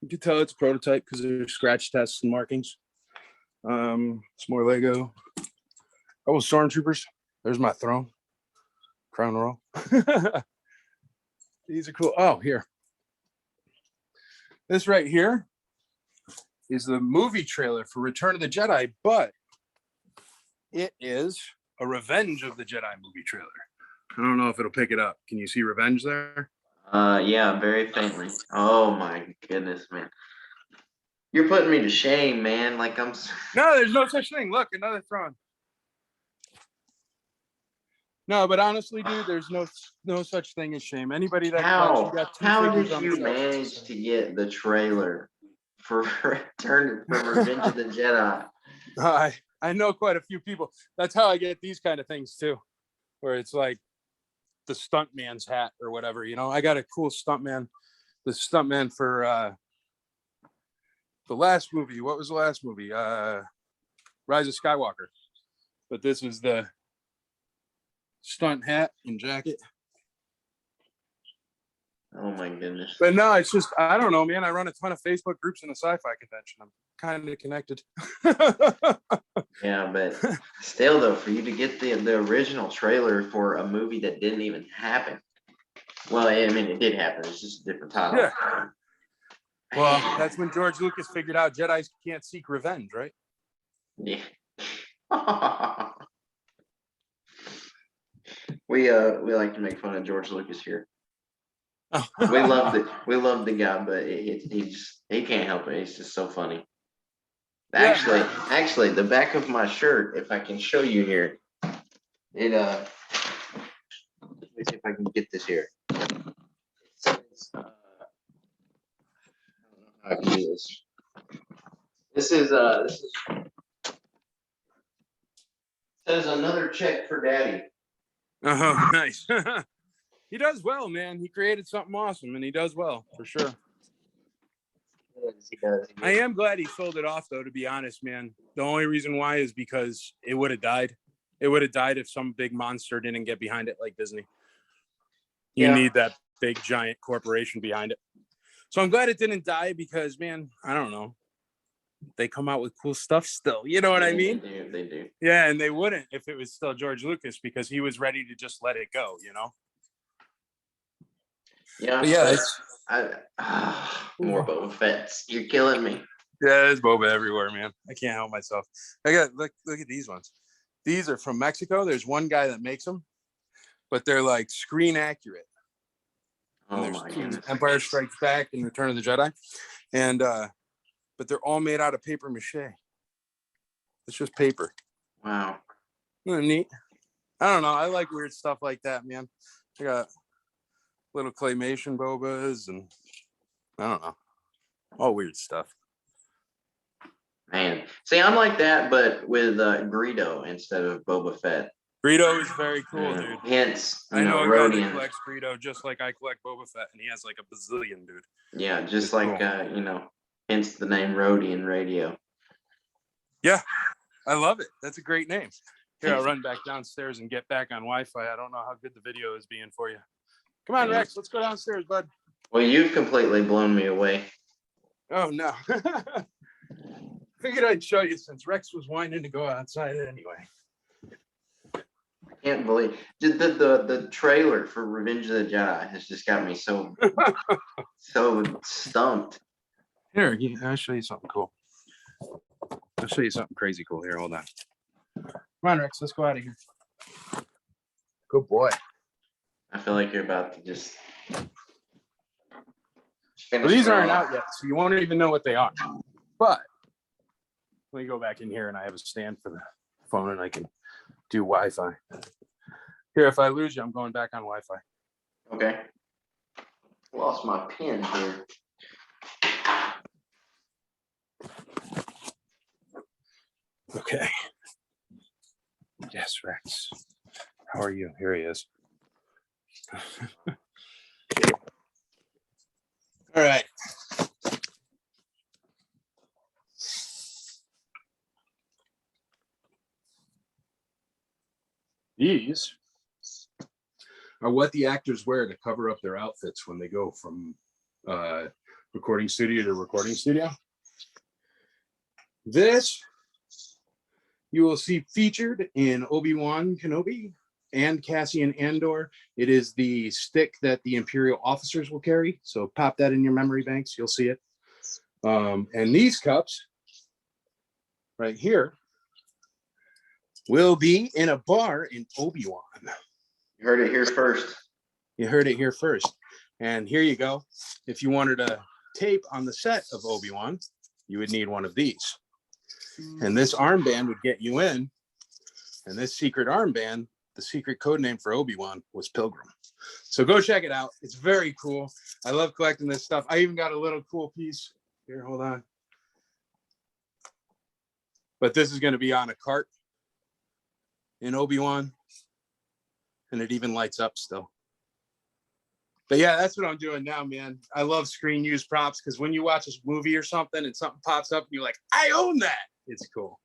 You can tell it's a prototype because there's scratch tests and markings. It's more Lego. Oh, Stormtroopers. There's my throne. Crown roll. These are cool. Oh, here. This right here is the movie trailer for Return of the Jedi, but it is a Revenge of the Jedi movie trailer. I don't know if it'll pick it up. Can you see Revenge there? Yeah, very faintly. Oh my goodness, man. You're putting me to shame, man. Like I'm. No, there's no such thing. Look, another Thrawn. No, but honestly, dude, there's no such thing as shame. Anybody that How figures did on you the shelf, manage to get the trailer for Revenge of the Jedi? I know quite a few people. That's how I get these kind of things too, where it's like the stuntman's hat or whatever. You know, I got a cool stuntman. The stuntman for the last movie. What was the last movie? Rise of Skywalker. But this is the stunt hat and jacket. Oh my goodness. But no, it's just, I don't know, man. I run a ton of Facebook groups in a sci-fi convention. I'm kind of connected. Yeah, but still though, for you to get the original trailer for a movie that didn't even happen. Well, I mean, it did happen. It's just a different title. Yeah. Well, that's when George Lucas figured out Jedis can't seek revenge, right? Yeah. We like to make fun of George Lucas here. We love the guy, but he can't help it. He's just so funny. Actually, the back of my shirt, if I can show you here, it let me see if I can get this here. It says, I don't know how I can do this. This is says another check for Daddy. Oh, nice. He does well, man. He created something awesome, and he does well for sure. He does. I am glad he sold it off, though. To be honest, man, the only reason why is because it would have died. It would have died if some big monster didn't get behind it, like Disney. You need that big giant corporation behind it. So I'm glad it didn't die because, man, I don't know. They come out with cool stuff still. You know what I mean? They do. Yeah, and they wouldn't if it was still George Lucas because he was ready to just let it go, you know? Yeah, but yeah. More Boba Fett. You're killing me. Yeah, there's Boba everywhere, man. I can't help myself. I got look at these ones. These are from Mexico. There's one guy that makes them, but they're like screen accurate. Oh my goodness. Empire Strikes Back and Return of the Jedi. And but they're all made out of paper mache. It's just paper. Wow. Isn't that neat? I don't know. I like weird stuff like that, man. I got little claymation Bobas and I don't know. All weird stuff. Man. See, I'm like that, but with Greedo instead of Boba Fett. Greedo is very cool, dude. Hence, I know a Rodian. guy that collects Greedo just like I collect Boba Fett, and he has like a bazillion, dude. Yeah, just it's like cool. Hence the name Rodian Radio. Yeah, I love it. That's a great name. Here, I'll run back downstairs and get back on Wi-Fi. I don't know how good the video is being for you. Come on, Rex. Let's go downstairs, bud. Well, you've completely blown me away. Oh no. Figured I'd show you since Rex was whining to go outside anyway. I can't believe the trailer for Revenge of the Jedi has just got me so stumped. Here, I'll show you something cool. I'll show you something crazy cool. Here, hold on. Come on, Rex. Let's go out of here. Good boy. I feel like you're about to just finish. Well, these aren't out yet, so you won't even know what they are. But let me go back in here, and I have a stand for the phone, and I can do Wi-Fi. Here, if I lose you, I'm going back on Wi-Fi. Okay. Lost my pen here. Okay. Yes, Rex. How are you? Here he is. All right. These are what the actors wear to cover up their outfits when they go from recording studio to recording studio. This you will see featured in Obi-Wan Kenobi and Cassian Andor. It is the stick that the Imperial officers will carry. So pop that in your memory banks. You'll see it. And these cups right here will be in a bar in Obi-Wan. You heard it here first. You heard it here first. And here you go. If you wanted a tape on the set of Obi-Wan, you would need one of these. And this armband would get you in. And this secret armband, the secret code name for Obi-Wan was Pilgrim. So go check it out. It's very cool. I love collecting this stuff. I even got a little cool piece. Here, hold on. But this is going to be on a cart in Obi-Wan. And it even lights up still. But yeah, that's what I'm doing now, man. I love screen use props because when you watch a movie or something and something pops up and you're like, I own that. It's cool.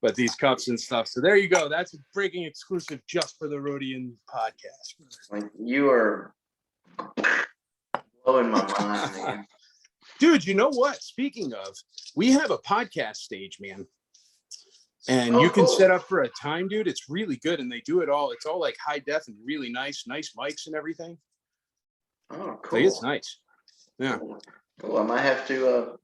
But these cups and stuff. So there you go. That's a breaking exclusive just for the Rhodian podcast. Like, you are blowing my mind, man. Dude, you know what? Speaking of, we have a podcast stage, man. And you can set up for a time, dude. It's really good. And they do it all. It's all like high def and really nice mics and everything. Oh, cool. So it's nice. Yeah. Cool. I might have to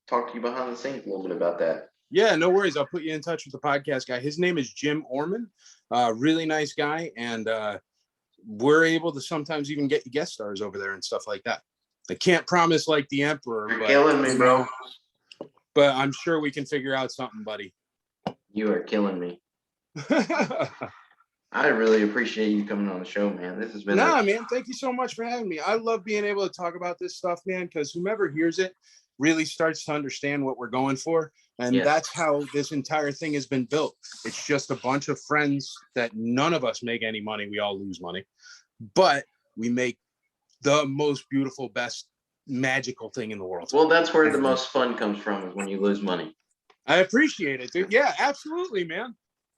talk to you behind the scenes a little bit about that. Yeah, no worries. I'll put you in touch with the podcast guy. His name is Jim Orman. Really nice guy. And we're able to sometimes even get guest stars over there and stuff like that. I can't promise like the Emperor. You're killing me, bro. But I'm sure we can figure out something, buddy. You are killing me. I really appreciate you coming on the show, man. This has been man. Thank you so much for having me. I love being able to talk about this stuff, man, because whomever hears it really starts to understand what we're going for. And that's how this entire thing has been built. It's just a bunch of friends that none of us make any money. We all lose money. But we make the most beautiful, best, magical thing in the world. Well, that's where the most fun comes from, is when you lose money. I appreciate it, dude. Yeah, absolutely, man.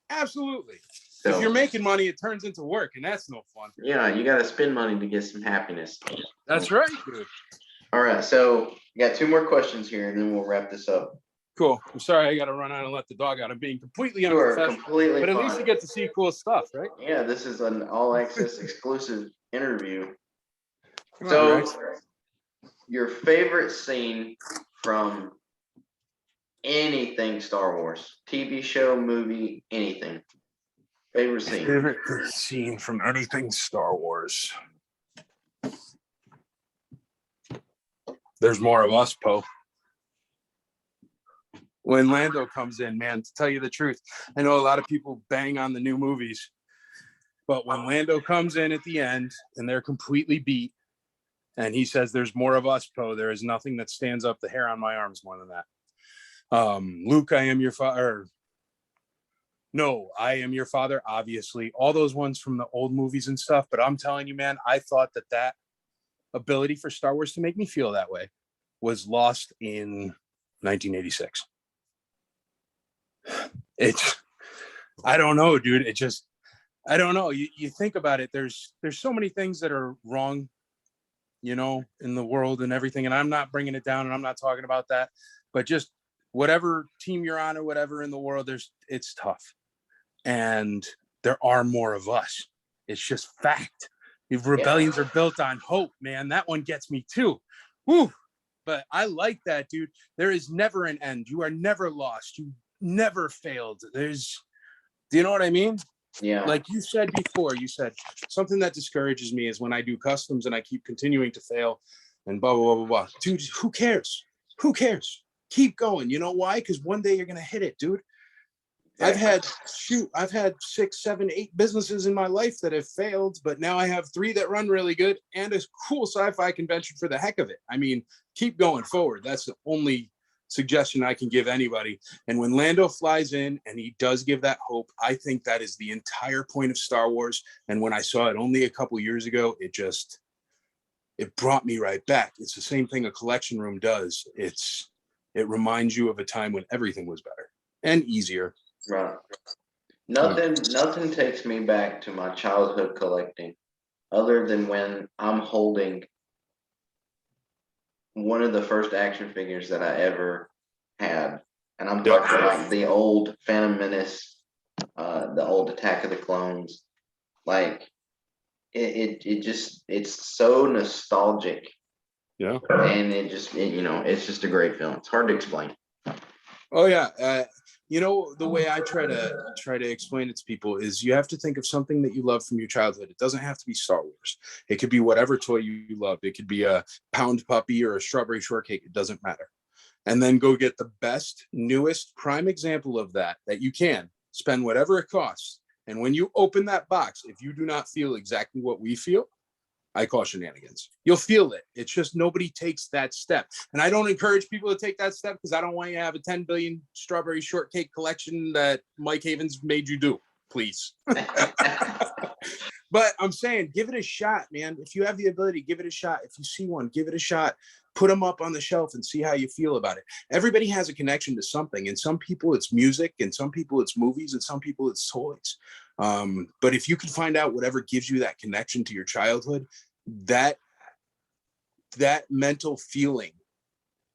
Absolutely. So, if you're making money, it turns into work, and that's no fun. Yeah, you got to spend money to get some happiness. That's right, dude. All right, so we got 2 more questions here, and then we'll wrap this up. Cool. I'm sorry I got to run out and let the dog out. I'm being completely unprofessional. But at least you get to see cool stuff, right? Yeah, this is an all-access exclusive interview. So, your favorite scene from anything Star Wars, TV show, movie, anything. Favorite scene. Favorite scene from anything Star Wars. There's more of us, Poe. When Lando comes in, man, to tell you the truth, I know a lot of people bang on the new movies, but when Lando comes in at the end and they're completely beat, and he says, "There's more of us, Poe. There is nothing that stands up the hair on my arms more than that." Luke, I am your father. No, I am your father, obviously. All those ones from the old movies and stuff. But I'm telling you, man, I thought that ability for Star Wars to make me feel that way was lost in 1986. I don't know, dude. I don't know. You think about it. There's so many things that are wrong, in the world and everything. And I'm not bringing it down, and I'm not talking about that. But just whatever team you're on or whatever in the world, it's tough. And there are more of us. It's just fact. If rebellions are built on hope, man, that one gets me too. Woo! But I like that, dude. There is never an end. You are never lost. You never failed. Do you know what I mean? Yeah. Like you said before, you said something that discourages me is when I do customs and I keep continuing to fail and blah, blah, blah, blah, blah. Dude, who cares? Who cares? Keep going. You know why? Because one day you're going to hit it, dude. I've had 6, 7, 8 businesses in my life that have failed, but now I have 3 that run really good and a cool sci-fi convention for the heck of it. I mean, keep going forward. That's the only suggestion I can give anybody. And when Lando flies in and he does give that hope, I think that is the entire point of Star Wars. And when I saw it only a couple years ago, it brought me right back. It's the same thing a collection room does. It reminds you of a time when everything was better and easier. Right. Nothing takes me back to my childhood collecting other than when I'm holding one of the first action figures that I ever had. And I'm talking like the old Phantom Menace, the old Attack of the Clones. Like it's so nostalgic. Yeah. And it's just a great feeling. It's hard to explain. Oh yeah. The way I try to explain it to people is you have to think of something that you love from your childhood. It doesn't have to be Star Wars. It could be whatever toy you love. It could be a pound puppy or a strawberry shortcake. It doesn't matter. And then go get the best, newest, prime example of that you can. Spend whatever it costs. And when you open that box, if you do not feel exactly what we feel, I call shenanigans. You'll feel it. It's just nobody takes that step. And I don't encourage people to take that step because I don't want you to have a 10 billion strawberry shortcake collection that Mike Havens made you do, please. But I'm saying, give it a shot, man. If you have the ability, give it a shot. If you see one, give it a shot. Put them up on the shelf and see how you feel about it. Everybody has a connection to something. And some people it's music, and some people it's movies, and some people it's toys. But if you can find out whatever gives you that connection to your childhood, that mental feeling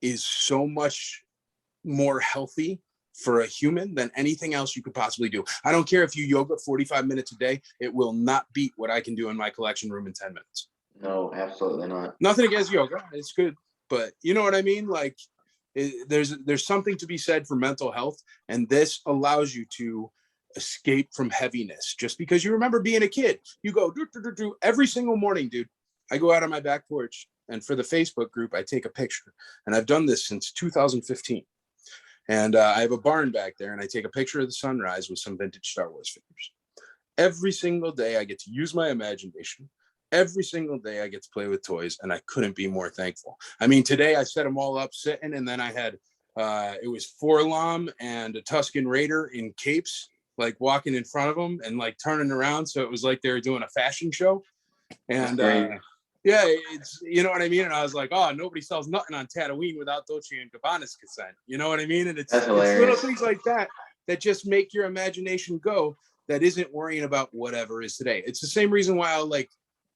is so much more healthy for a human than anything else you could possibly do. I don't care if you yoga 45 minutes a day, it will not beat what I can do in my collection room in 10 minutes. No, absolutely not. Nothing against yoga. It's good. But you know what I mean? Like there's something to be said for mental health. And this allows you to escape from heaviness. Just because you remember being a kid, you go do every single morning, dude. I go out on my back porch, and for the Facebook group, I take a picture. And I've done this since 2015. And I have a barn back there, and I take a picture of the sunrise with some vintage Star Wars figures. Every single day, I get to use my imagination. Every single day, I get to play with toys, and I couldn't be more thankful. I mean, today I set them all up sitting, and then I had, it was Forlom and a Tusken Raider in capes, like walking in front of them and like turning around. So it was like they were doing a fashion show. And yeah, it's, you know what I mean? And I was like, oh, nobody sells nothing on Tatooine without Dolce & Gabbana's consent. You know what I mean? And it's little things like that just make your imagination go, that isn't worrying about whatever is today. It's the same reason why I'll, like,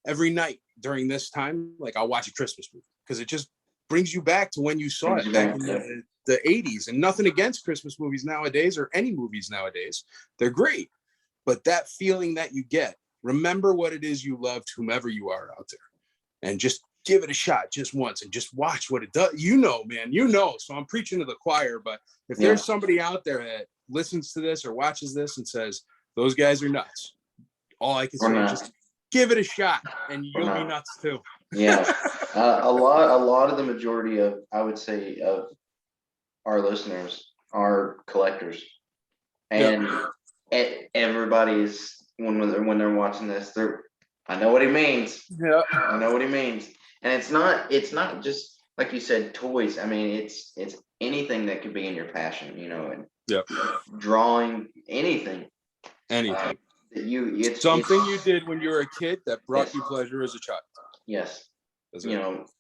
every night during this time, like, I'll watch a Christmas movie, because it just brings you back to when you saw it back in the 80s. And nothing against Christmas movies nowadays, or any movies nowadays. They're great. But that feeling that you get, remember what it is you loved, whomever you are out there. And just give it a shot just once and just watch what it does. You know, man, so I'm preaching to the choir, but if there's somebody out there that listens to this or watches this and says, those guys are nuts, all I can say is just give it a shot and you'll be nuts too. Yeah. A lot of the majority of, I would say, of our listeners are collectors. And everybody's, when they're watching this, I know what he means. Yeah. I know what he means. And it's not just, like you said, toys. I mean, it's anything that could be in your passion, and drawing, anything. It's something you did when you were a kid that brought you pleasure as a child. Yes.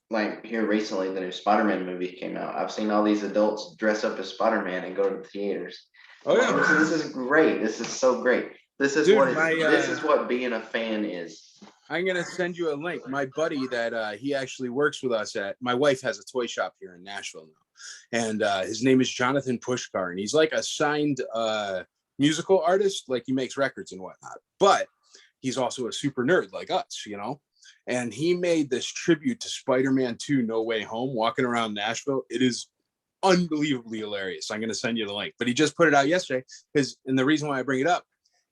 Like here recently, the new Spider-Man movie came out. I've seen all these adults dress up as Spider-Man and go to the theaters. Oh yeah. This is great. This is so great. This is what being a fan is. I'm going to send you a link. My buddy that he actually works with us my wife has a toy shop here in Nashville now. And his name is Jonathan Pushkar. And he's like a signed musical artist. Like, he makes records and whatnot. But he's also a super nerd like us, And he made this tribute to Spider-Man 2 No Way Home, walking around Nashville. It is unbelievably hilarious. I'm going to send you the link. But he just put it out yesterday. And the reason why I bring it up,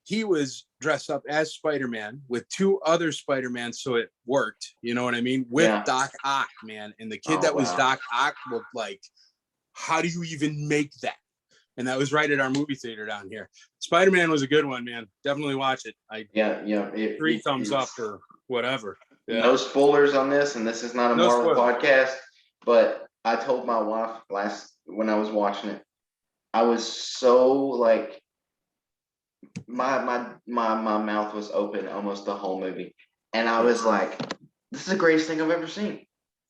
he was dressed up as Spider-Man with 2 other Spider-Mans, so it worked. You know what I mean? With Doc Ock, man. And the kid that was Doc Ock looked like, how do you even make that? And that was right at our movie theater down here. Spider-Man was a good one, man. Definitely watch it. 3 thumbs up or whatever. Yeah. No spoilers on this, and this is not a Marvel podcast, but I told my wife when I was watching it, I was so like, my mouth was open almost the whole movie, and I was like, this is the greatest thing I've ever seen.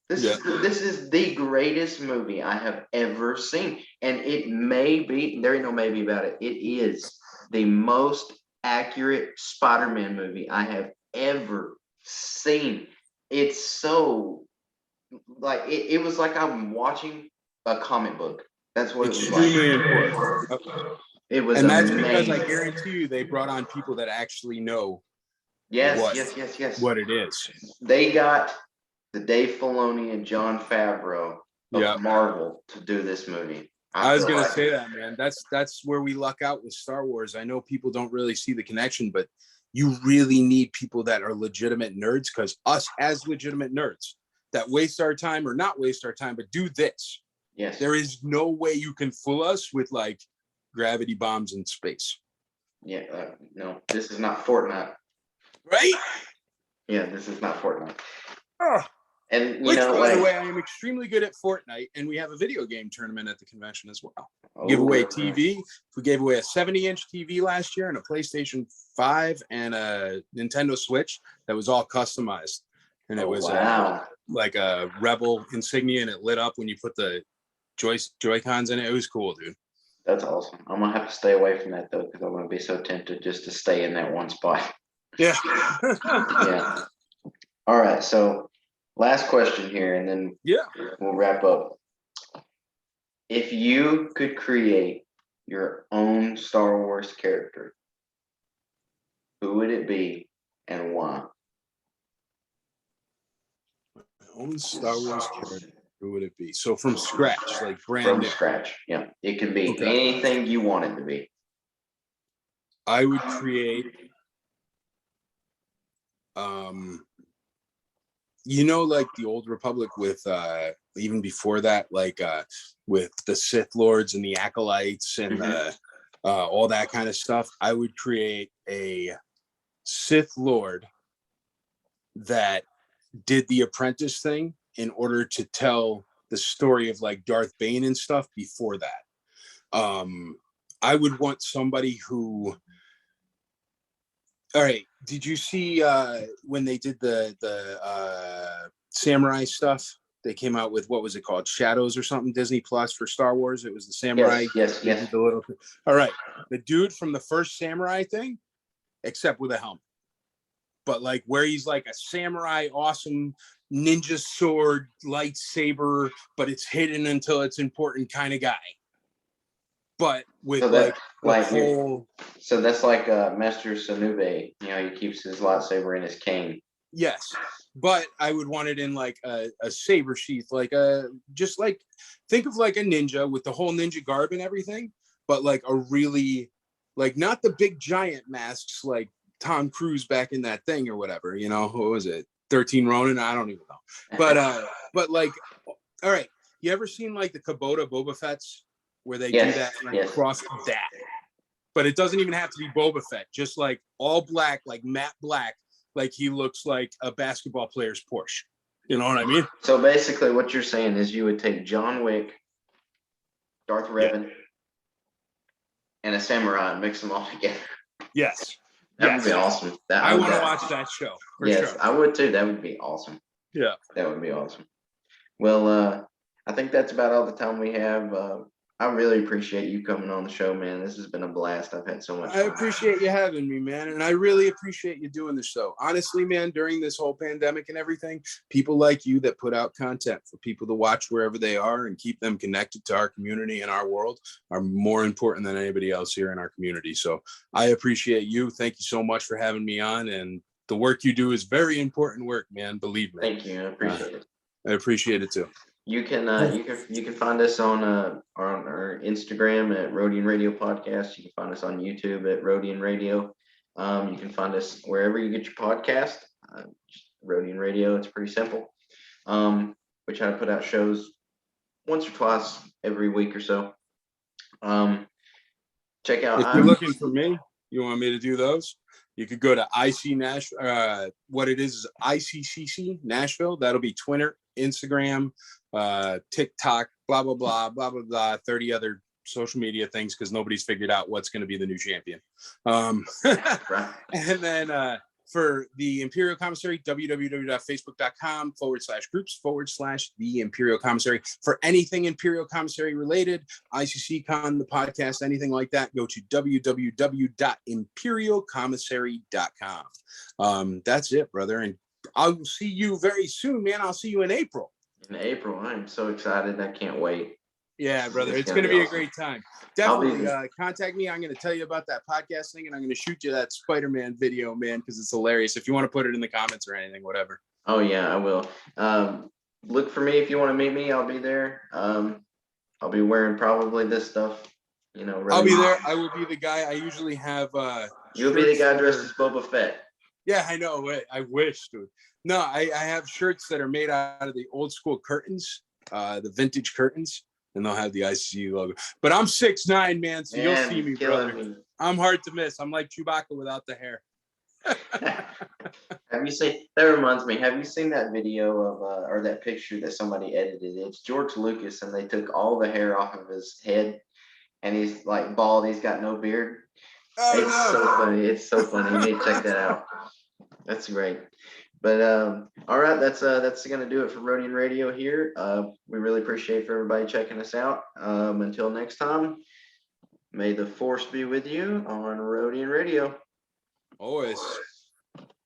This is the greatest movie I have ever seen, and it may be, there ain't no maybe about it, it is the most accurate Spider-Man movie I have ever seen. It's so like, it was like I'm watching a comic book. That's what it was like. Extremely important. It was and that's amazing. because I guarantee you they brought on people that actually know yes what it is. They got the Dave Filoni and Jon Favreau of Marvel to do this movie. I was gonna say that, man. That's where we luck out with Star Wars. I know people don't really see the connection, but you really need people that are legitimate nerds, because us as legitimate nerds that waste our time, or not waste our time, but do this. Yes. There is no way you can fool us with like gravity bombs in space. Yeah, no, this is not Fortnite. Right? Yeah, this is not Fortnite. Oh. And by the way, I am extremely good at Fortnite, and we have a video game tournament at the convention as well. Give away TV. We gave away a 70-inch TV last year, and a PlayStation 5 and a Nintendo Switch that was all customized. And it was like a Rebel insignia, and it lit up when you put the Joy-Cons in it. It was cool, dude. That's awesome. I'm gonna have to stay away from that though, because I'm gonna be so tempted just to stay in that one spot. Yeah. Yeah. All right. So last question here, and then we'll wrap up. If you could create your own Star Wars character, who would it be and why? My own Star Wars character. Who would it be? So from scratch, like brand new. From scratch, yeah. It can be anything you want it to be. I would create, like the Old Republic with, even before that, like with the Sith Lords and the Acolytes and all that kind of stuff. I would create a Sith Lord that did the apprentice thing in order to tell the story of like Darth Bane and stuff before that. I would want somebody who, all right, did you see when they did the samurai stuff? They came out with, what was it called? Shadows or something, Disney Plus for Star Wars. It was the samurai. Yes. All right. The dude from the first samurai thing, except with a helmet. But like where he's like a samurai, awesome ninja sword, lightsaber, but it's hidden until it's important kind of guy. But with so that's like Master Sanube, he keeps his lightsaber in his cane. Yes. But I would want it in like a saber sheath, like just like, think of like a ninja with the whole ninja garb and everything, but like a really, like not the big giant masks like Tom Cruise back in that thing or whatever, what was it? 13 Ronin? I don't even know. But like, all right. You ever seen like the Kubota Boba Fett's where they do that cross that? But it doesn't even have to be Boba Fett, just like all black, like matte black, like he looks like a basketball player's Porsche. You know what I mean? So basically what you're saying is you would take John Wick, Darth Revan, and a samurai and mix them all together. Yes. That would be awesome. I want to watch that show. Yes, sure. I would too. That would be awesome. Yeah. That would be awesome. Well, I think that's about all the time we have. I really appreciate you coming on the show, man. This has been a blast. I've had so much fun. I appreciate you having me, man. And I really appreciate you doing the show. Honestly, man, during this whole pandemic and everything, people like you that put out content for people to watch wherever they are and keep them connected to our community and our world are more important than anybody else here in our community. So I appreciate you. Thank you so much for having me on. And the work you do is very important work, man. Believe me. Thank you. I appreciate it. I appreciate it too. You can find us on our Instagram at Rodian Radio Podcast. You can find us on YouTube at Rodian Radio. You can find us wherever you get your podcast. Rodian Radio. It's pretty simple. We try to put out shows once or twice every week or so. Check out. If you're looking for me, you want me to do those? You could go to IC Nashville. What it is ICCC Nashville. That'll be Twitter, Instagram, TikTok, blah, blah, blah, blah, blah, blah, 30 other social media things because nobody's figured out what's going to be the new champion. Right. And then for the Imperial Commissary, www.facebook.com/groups/the Imperial Commissary. For anything Imperial Commissary related, ICC Con, the podcast, anything like that, go to www.imperialcommissary.com. That's it, brother. And I'll see you very soon, man. I'll see you in April. In April, I'm so excited. I can't wait. Yeah, brother. It's going to be awesome. A great time. Definitely contact me. I'm going to tell you about that podcast thing, and I'm going to shoot you that Spider-Man video, man, because it's hilarious. If you want to put it in the comments or anything, whatever. Oh, yeah, I will. Look for me if you want to meet me. I'll be there. I'll be wearing probably this stuff. I'll be there. I will be the guy. I usually have you'll be the guy dressed as Boba Fett. Yeah, I know. I wish, dude. No, I have shirts that are made out of the old school curtains, the vintage curtains. And they'll have the ICU logo. But I'm 6'9", man, so you'll see me, brother. Me. I'm hard to miss. I'm like Chewbacca without the hair. Have you seen? That reminds me. Have you seen that video of or that picture that somebody edited? It's George Lucas, and they took all the hair off of his head, and he's like bald. He's got no beard. So funny. It's so funny. You need to check that out. That's great. But all right, that's gonna do it for Rodian Radio here. We really appreciate for everybody checking us out. Until next time, may the force be with you on Rodian Radio. Always.